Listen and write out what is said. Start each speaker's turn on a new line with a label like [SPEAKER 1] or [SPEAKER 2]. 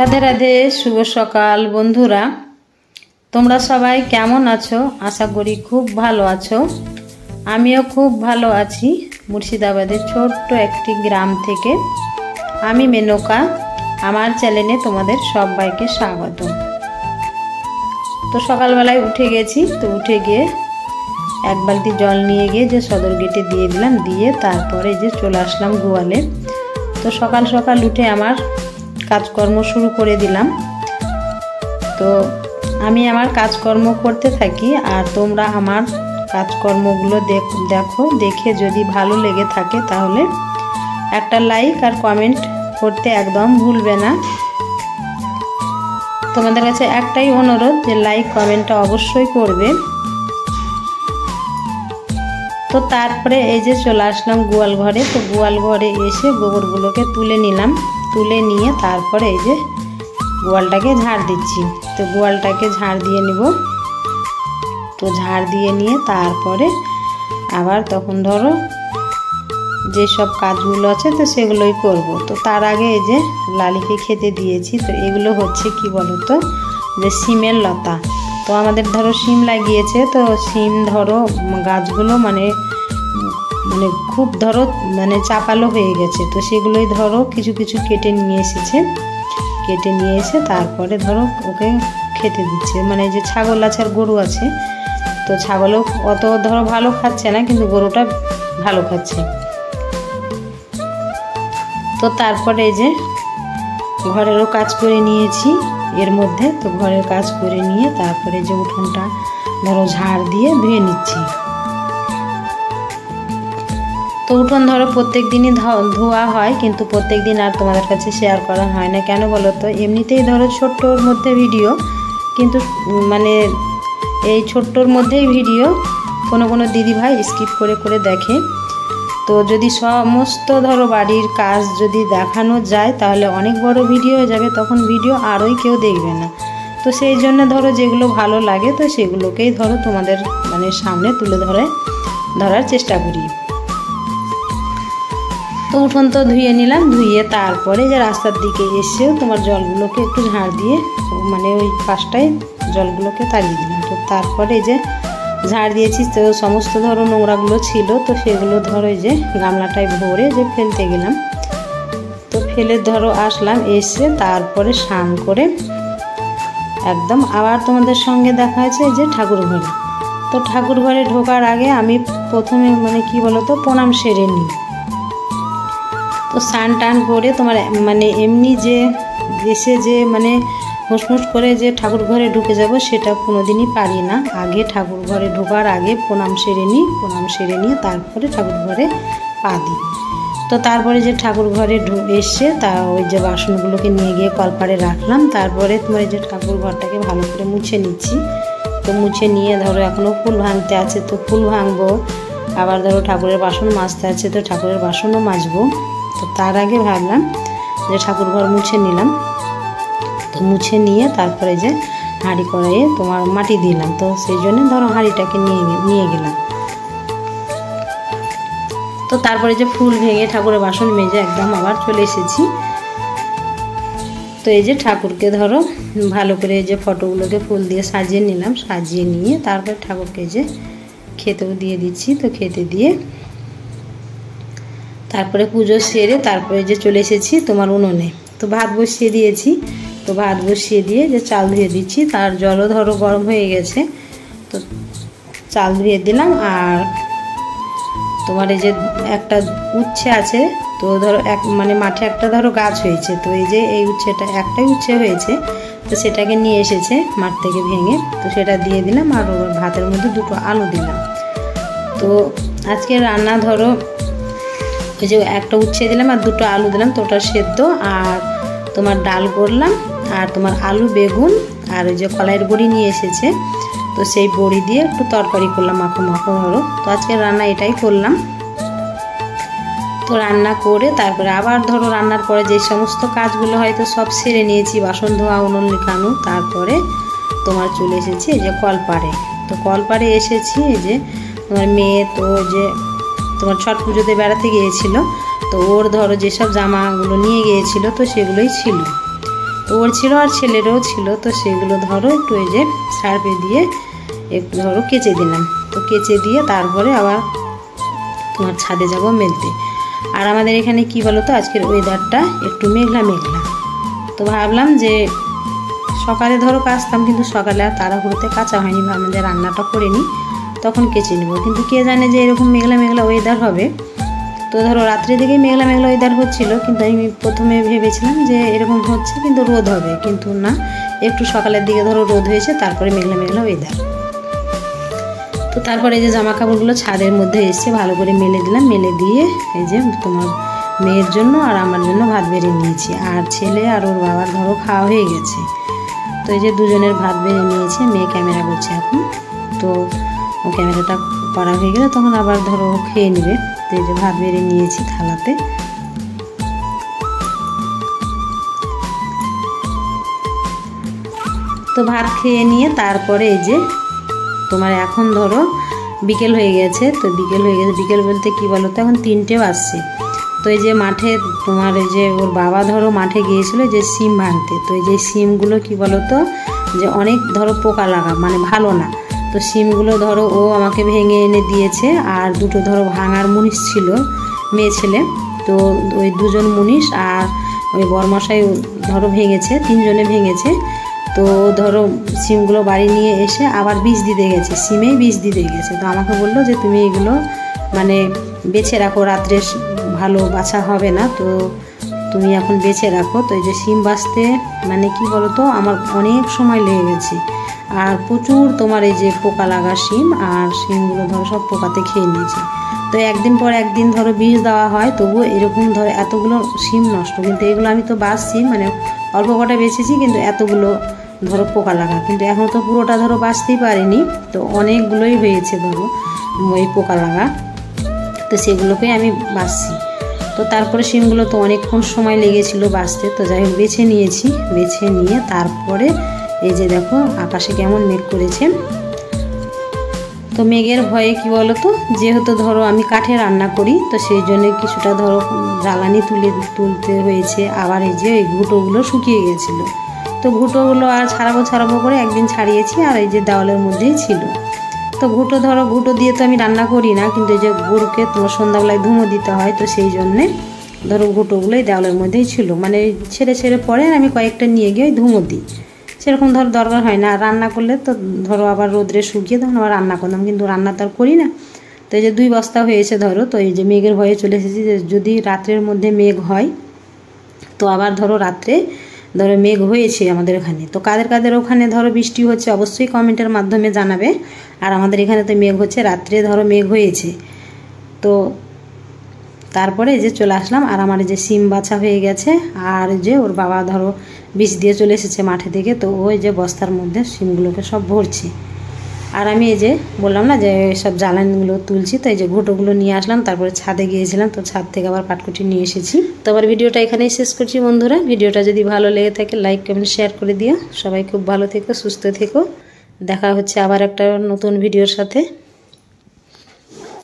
[SPEAKER 1] রাধে রাধে, শুভ সকাল বন্ধুরা। তোমরা সবাই কেমন আছো? আশা করি খুব ভালো আছো। আমিও খুব ভালো আছি। মুর্শিদাবাদের ছোট্ট একটি গ্রাম থেকে আমি মেনকা। আমার চ্যানেলে তোমাদের সবাইকে স্বাগত। তো সকালবেলায় উঠে গেছি, তো উঠে গিয়ে এক বালতি জল নিয়ে গিয়ে যে সদর গেটে দিয়ে দিলাম, দিয়ে তারপরে যে চলে আসলাম গোয়ালে। তো সকাল সকাল উঠে আমার কাজকর্ম শুরু করে দিলাম। তো আমি আমার কাজকর্ম করতে থাকি, আর তোমরা আমার কাজকর্মগুলো দেখো। দেখে যদি ভালো লেগে থাকে তাহলে একটা লাইক আর কমেন্ট করতে একদম ভুলবে না। তোমাদের কাছে একটাই অনুরোধ যে লাইক কমেন্টটা অবশ্যই করবে। তো তারপরে এই যে চলে আসলাম গোয়াল ঘরে। তো গোয়াল ঘরে এসে গোবরগুলোকে তুলে নিলাম, তুলে নিয়ে তারপরে এই যে গোয়ালটাকে ঝাড় দিচ্ছি। তো গোয়ালটাকে ঝাড় দিয়ে নিব। তো ঝাড় দিয়ে নিয়ে তারপরে আবার তখন ধরো যেসব কাজগুলো আছে তো সেগুলোই করব। তো তার আগে এই যে লালিকে খেতে দিয়েছি। তো এগুলো হচ্ছে কি বলতো, যে সিমের লতা। তো আমাদের ধরো সিম লাগিয়েছে, তো সিম ধরো গাছগুলো মানে খুব ধরো চাপালো হয়ে গেছে। তো সেগুলোই ধরো কিছু কিছু কেটে নিয়ে এসেছে। কেটে নিয়ে এসে তারপরে ধরো ওকে খেতে দিচ্ছে। মানে যে ছাগল আছে আর গরু আছে, তো ছাগলও অত ধরো ভালো খাচ্ছে না, কিন্তু গরুটা ভালো খাচ্ছে। তো তারপরে এই যে ঘরেরও কাজ করে নিয়েছি এর মধ্যে। তো ঘরের কাজ করে নিয়ে তারপরে যে উঠোনটা ধরো ঝাড় দিয়ে ধুয়ে নিচ্ছি। তো উঠোন ধরো প্রত্যেক দিনই ধোয়া হয়, কিন্তু প্রত্যেক দিন আর তোমাদের কাছে শেয়ার করা হয় না। কেন বলো তো, এমনিতেই ধরো ছোট্টর মধ্যে ভিডিও, কিন্তু মানে এই ছোট্টর মধ্যেই ভিডিও কোনো দিদিভাই স্কিপ করে করে দেখে। তো যদি সমস্ত ধরো বাড়ির কাজ যদি দেখানো যায় তাহলে অনেক বড় ভিডিও হয়ে যাবে, তখন ভিডিও আরোই কেউ দেখবে না। তো সেই জন্য ধরো যেগুলো ভালো লাগে তো সেগুলোকেই ধরো তোমাদের সামনে তুলে ধরার চেষ্টা করি। তো উঠোন তো ধুয়ে নিলাম, ধুয়ে তারপরে যে রাস্তার দিকে এসেও তোমার জলগুলোকে একটু ঝাড় দিয়ে ওই পাশটায় জলগুলোকে তাড়িয়ে দিলাম। তো তারপরে যে ঝাড় দিয়েছি, তো সমস্ত ধরো নোংরাগুলো ছিল, তো সেগুলো ধরো এই যে গামলাটায় ভরে যে ফেলতে গেলাম। তো ফেলে ধরো আসলাম, এসে তারপরে স্নান করে একদম আবার তোমাদের সঙ্গে দেখা আছে যে ঠাকুর ঘরে। তো ঠাকুর ঘরে ঢোকার আগে আমি প্রথমে কি বলতো প্রণাম সেরে নিই। তো স্নান টান করে তোমার এমনি যে এসে যে হুসমুস করে যে ঠাকুর ঘরে ঢুকে যাব সেটা কোনোদিনই পারি না। আগে ঠাকুর ঘরে ঢোকার আগে প্রণাম সেরে নিই, প্রণাম সেরে নিয়ে তারপরে ঠাকুর ঘরে পা দিই। তো তারপরে যে ঠাকুর ঘরে এসে ওই যে বাসনগুলোকে নিয়ে গিয়ে কলপাড়ে রাখলাম। তারপরে তোমার এই যে ঠাকুর ঘরটাকে ভালো করে মুছে নিচ্ছি। তো মুছে নিয়ে ধরো এখনও ফুল ভাঙতে আছে, তো ফুল ভাঙবো। আবার ধরো ঠাকুরের বাসন মাজতে আছে, তো ঠাকুরের বাসনও মাজবো। তো তার আগে ভাবলাম যে ঠাকুর ঘর মুছে নিলাম। তো মুছে নিয়ে তারপরে যে হাঁড়ি কড়াইয়ে তোমার মাটি দিলাম। তো সেই জন্য ধরো হাঁড়িটাকে নিয়ে গেলাম। তো তারপরে যে ফুল ভেঙে ঠাকুরের বাসন মেজে একদম আবার চলে এসেছি। তো এই যে ঠাকুরকে ধরো ভালো করে যে ফটোগুলোকে ফুল দিয়ে সাজিয়ে নিলাম, সাজিয়ে নিয়ে তারপরে ঠাকুরকে যে খেতেও দিয়ে দিচ্ছি। তো খেতে দিয়ে তারপরে পুজো সেরে তারপরে যে চলে এসেছি তোমার উনুনে। তো ভাত বসিয়ে দিয়েছি। তো ভাত বসিয়ে দিয়ে যে চাল ধুয়ে দিচ্ছি, তার জলও ধরো গরম হয়ে গেছে। তো চাল ধুয়ে দিলাম। আর তোমার এই যে একটা উচ্ছে আছে, তো ধরো মাঠে একটা ধরো গাছ হয়েছে। তো এই যে এই উচ্ছেটা একটাই উচ্ছে হয়েছে, তো সেটাকে নিয়ে এসেছে মাঠ থেকে ভেঙে, তো সেটা দিয়ে দিলাম। আর ভাতের মধ্যে দুটো আলু দিলাম। তো আজকে রান্না ধরো ওই যে একটা উচ্ছে দিলাম আর দুটো আলু দিলাম, তো ওটা সেদ্ধ। আর তোমার ডাল করলাম, আর তোমার আলু বেগুন আর ওই যে কলাইয়ের বড়ি নিয়ে এসেছে, তো সেই বড়ি দিয়ে একটু তরকারি করলাম মাখো মাখো ধরো। তো আজকে রান্না এটাই করলাম। তো রান্না করে তারপরে আবার ধরো রান্নার পরে যে সমস্ত কাজগুলো হয়তো সব সেরে নিয়েছি, বাসন ধোয়া, উনুন লিখানো। তারপরে তোমার চলে এসেছি এই যে কলপাড়ে। তো কলপাড়ে এসেছি এই যে তোমার মেয়ে তো যে তোমার ছট পুজোতে বেড়াতে গিয়েছিল, তো ওর ধরো যেসব জামাগুলো নিয়ে গিয়েছিল তো সেগুলোই ছিল। তো ওর ছিল আর ছেলেরও ছিল। তো সেগুলো ধরো একটু এই যে সার্ফে দিয়ে একটু ধরো কেচে দিলাম। তো কেচে দিয়ে তারপরে আবার তোমার ছাদে যাব মেলতে। আর আমাদের এখানে কি বলো তো, আজকের ওয়েদারটা একটু মেঘলা মেঘলা। তো ভাবলাম যে সকালে ধরো কাচতাম, কিন্তু সকালে আর তাড়াহুড়োতে কাচা হয়নি, ভাবলাম যে রান্নাটা করে নিই তখন কেচে নেব। কিন্তু কে জানে যে এরকম মেঘলা মেঘলা ওয়েদার হবে। তো ধরো রাত্রে দিকেই মেঘলা মেঘলা ওয়েদার হচ্ছিল, কিন্তু আমি প্রথমে ভেবেছিলাম যে এরকম হচ্ছে কিন্তু রোদ হবে, কিন্তু না, একটু সকালের দিকে ধরো রোদ হয়েছে, তারপরে মেঘলা মেঘলা ওয়েদার। তো তারপরে এই যে জামা কাপড়গুলো ছাদের মধ্যে এসে ভালো করে মেলে দিলাম। মেলে দিয়ে এই যে তোমার মেয়ের জন্য আর আমার জন্য ভাত বেড়ে নিয়েছি। আর ছেলে আর ওর বাবার ধরো খাওয়া হয়ে গেছে। তো এই যে দুজনের ভাত বেড়ে নিয়েছে, মেয়ে ক্যামেরা করছে এখন। তো ও ক্যামেরাটা করা হয়ে গেলে তখন আবার ধরো খেয়ে নেবে। তো এই যে ভাত বেড়ে নিয়েছি থালাতে। তো ভাত খেয়ে নিয়ে তারপরে এই যে তোমার এখন ধরো বিকেল হয়ে গেছে। তো বিকেল হয়ে গেছে, বিকেল বলতে কি বলো তো, এখন 3টে বাজছে। তো এই যে মাঠে তোমার এই যে ওর বাবা ধরো মাঠে গিয়েছিল যে সিম ভাঙতে। তো এই যে সিমগুলো কি বলো তো, যে অনেক ধরো পোকা লাগা, মানে ভালো না। তো সিমগুলো ধরো ও আমাকে ভেঙে এনে দিয়েছে। আর দুটো ধরো ভাঙার মুনিশ ছিল, মেয়ে ছেলে। তো ওই দুজন মুনিশ আর ওই বরমশাই ধরো ভেঙেছে, 3জনে ভেঙেছে। তো ধরো সিমগুলো বাড়ি নিয়ে এসে আবার বীজ দিতে গেছে, সিমেই বীজ দিতে গেছে। তো আমাকে বললো যে তুমি এগুলো মানে বেছে রাখো, রাত্রে ভালো বাছা হবে না, তো তুমি এখন বেছে রাখো। তো এই যে সিম বাছতে মানে কি বলো তো, আমার অনেক সময় লেগে গেছে। আর প্রচুর তোমার এই যে পোকা লাগা সিম, আর সিমগুলো ধরো সব পোকাতে খেয়ে নিয়েছে। তো একদিন পর একদিন ধরো বীজ দেওয়া হয়, তবুও এরকম ধরো এতগুলো সিম নষ্ট। কিন্তু এগুলো আমি তো বাছছি, মানে অল্প কটা বেছেছি, কিন্তু এতগুলো ধরো পোকা লাগা। কিন্তু এখন তো পুরোটা ধরো বাছতেই পারিনি, তো অনেকগুলোই হয়েছে ধরো ওই পোকা লাগা। তো সেগুলোকেই আমি বাছছি। তো তারপরে সিমগুলো তো অনেকক্ষণ সময় লেগেছিল বাছতে। তো যাই হোক বেছে নিয়েছি, বেছে নিয়ে তারপরে এই যে দেখো আকাশে কেমন মেঘ করেছে। তো মেঘের ভয়ে কি বলো তো, যেহেতু ধরো আমি কাঠে রান্না করি, তো সেই জন্য কিছুটা ধরো জ্বালানি তুলতে হয়েছে। আবার এই যে এই ঘুঁটোগুলো শুকিয়ে গেছিলো। তো ঘুঁটোগুলো আর ছাড়াবো করে একদিন ছাড়িয়েছি, আর এই যে দেওয়ালের মধ্যেই ছিল। তো ঘুঁটো দিয়ে তো আমি রান্না করি না, কিন্তু এই যে গরুকে তোমার সন্ধ্যাবেলায় ধুমো দিতে হয়, তো সেই জন্যে ধরো ঘুঁটোগুলোই দেওয়ালের মধ্যেই ছিল। মানে ছেড়ে পরে আমি কয়েকটা নিয়ে গিয়ে ধুমো দিই, সেরকম ধরো দরকার হয় না। আর রান্না করলে তো ধরো আবার রোদ্রে শুকিয়ে তখন আবার রান্না করলাম, কিন্তু রান্না তো আর করি না। তো এই যে 2 বস্তা হয়েছে ধরো। তো এই যে মেঘের ভয়ে চলে এসেছি, যে যদি রাত্রের মধ্যে মেঘ হয়, তো আবার ধরো রাত্রে ধরো মেঘ হয়েছে আমাদের এখানে। তো কাদের ওখানে ধরো বৃষ্টি হচ্ছে অবশ্যই কমেন্টের মাধ্যমে জানাবে। আর আমাদের এখানে তো মেঘ হচ্ছে, রাত্রে ধরো মেঘ হয়েছে। তো তারপরে এই যে চলে আসলাম, আর আমার যে সিম বাছা হয়ে গেছে। আর যে ওর বাবা ধরো বীজ দিয়ে চলে এসেছে মাঠে থেকে। তো ওই যে বস্তার মধ্যে সিমগুলোকে সব ভরছি। আর আমি এই যে বললাম না যে সব জ্বালানিগুলো তুলছি। তো এই যে ঘুঁটোগুলো নিয়ে আসলাম, তারপরে ছাদে গিয়েছিলাম। তো ছাদ থেকে আবার পাটকুটি নিয়ে এসেছি। তো আবার ভিডিওটা এখানেই শেষ করছি বন্ধুরা। ভিডিওটা যদি ভালো লেগে থাকে লাইক কমেন্ট শেয়ার করে দিও। সবাই খুব ভালো থেকো, সুস্থ থেকো। দেখা হচ্ছে আবার একটা নতুন ভিডিওর সাথে।